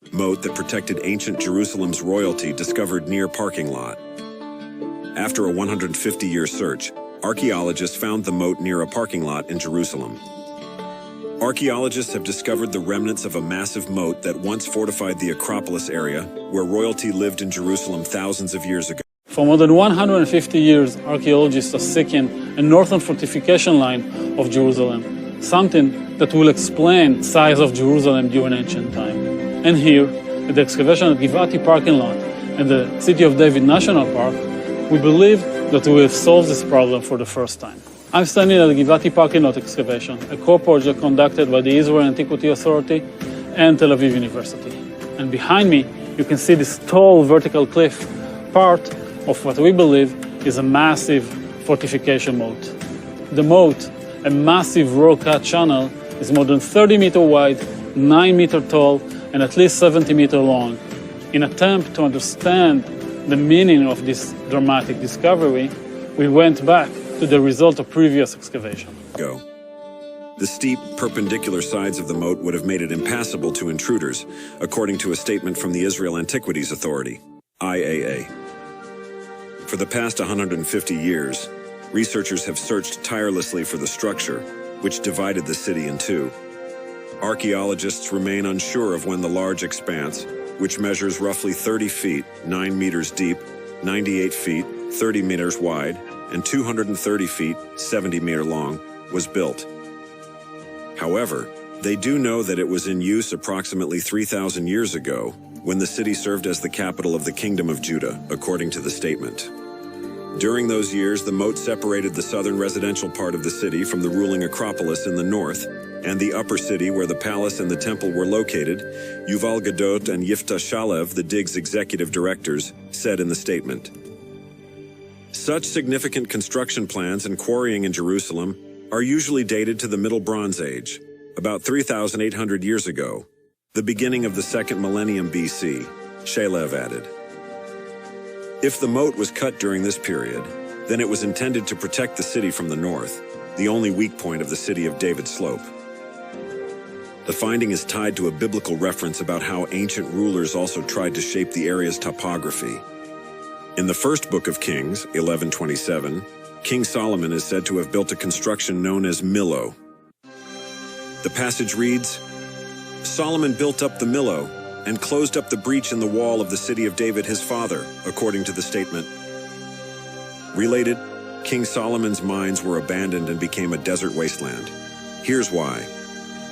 moat that protected ancient Jerusalem's royalty discovered near parking lot. After a 150-year search, archaeologists found the moat near a parking lot in Jerusalem. Archaeologists have discovered the remnants of a massive moat that once fortified the Acropolis area, where royalty lived in Jerusalem thousands of years ago. For more than 150 years, archaeologists are seeking a northern fortification line of Jerusalem, something that will explain the size of Jerusalem during ancient time. And here, at the excavation at Givati parking lot and the City of David National Park, we believe that we have solved this problem for the first time. I'm standing at the Givati parking lot excavation, a core project conducted by the Israel Antiquity Authority and Tel Aviv University. And behind me, you can see this tall vertical cliff, part of what we believe is a massive fortification moat. The moat, a massive rock-cut channel, is more than 30 meters wide, 9 meters tall, and at least 70 meters long. In an attempt to understand the meaning of this dramatic discovery, we went back to the result of previous excavation. The steep, perpendicular sides of the moat would have made it impassable to intruders, according to a statement from the Israel Antiquities Authority, IAA. For the past 150 years, researchers have searched tirelessly for the structure, which divided the city in two. Archaeologists remain unsure of when the large expanse, which measures roughly 30 feet, 9 meters deep, 98 feet, 30 meters wide, and 230 feet, 70 meters long, was built. However, they do know that it was in use approximately 3,000 years ago, when the city served as the capital of the Kingdom of Judah, according to the statement. During those years, the moat separated the southern residential part of the city from the ruling Acropolis in the north, and the upper city where the palace and the temple were located. Yuval Gadot and Yiftach Shalev, the dig's executive directors, said in the statement. Such significant construction plans and quarrying in Jerusalem are usually dated to the Middle Bronze Age, about 3,800 years ago, the beginning of the second millennium BC, Shalev added. If the moat was cut during this period, then it was intended to protect the city from the north, the only weak point of the city of David Slope. The finding is tied to a biblical reference about how ancient rulers also tried to shape the area's topography. In the first book of Kings, 11:27, King Solomon is said to have built a construction known as Millo. The passage reads, Solomon built up the Millo and closed up the breach in the wall of the city of David his father, according to the statement. Related, King Solomon's mines were abandoned and became a desert wasteland. Here's why.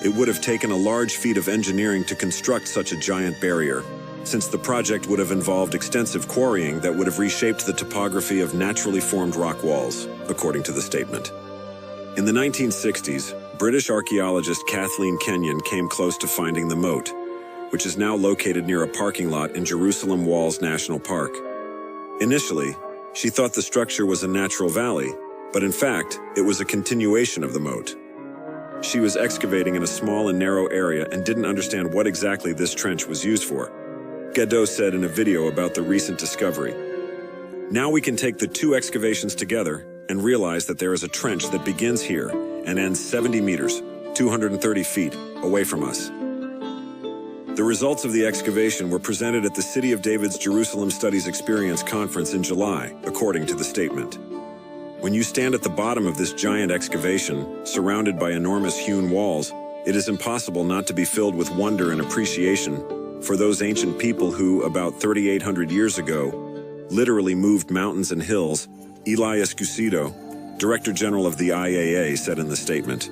It would have taken a large feat of engineering to construct such a giant barrier, since the project would have involved extensive quarrying that would have reshaped the topography of naturally formed rock walls, according to the statement. In the 1960s, British archaeologist Kathleen Kenyon came close to finding the moat, which is now located near a parking lot in Jerusalem Walls National Park. Initially, she thought the structure was a natural valley, but in fact, it was a continuation of the moat. She was excavating in a small and narrow area and didn't understand what exactly this trench was used for. Gadot said in a video about the recent discovery, Now we can take the two excavations together and realize that there is a trench that begins here and ends 70 meters, 230 feet, away from us. The results of the excavation were presented at the City of David's Jerusalem Studies Experience Conference in July, according to the statement. When you stand at the bottom of this giant excavation, surrounded by enormous hewn walls, it is impossible not to be filled with wonder and appreciation for those ancient people who, about 3,800 years ago, literally moved mountains and hills, Eli Escucido, Director General of the IAA, said in the statement.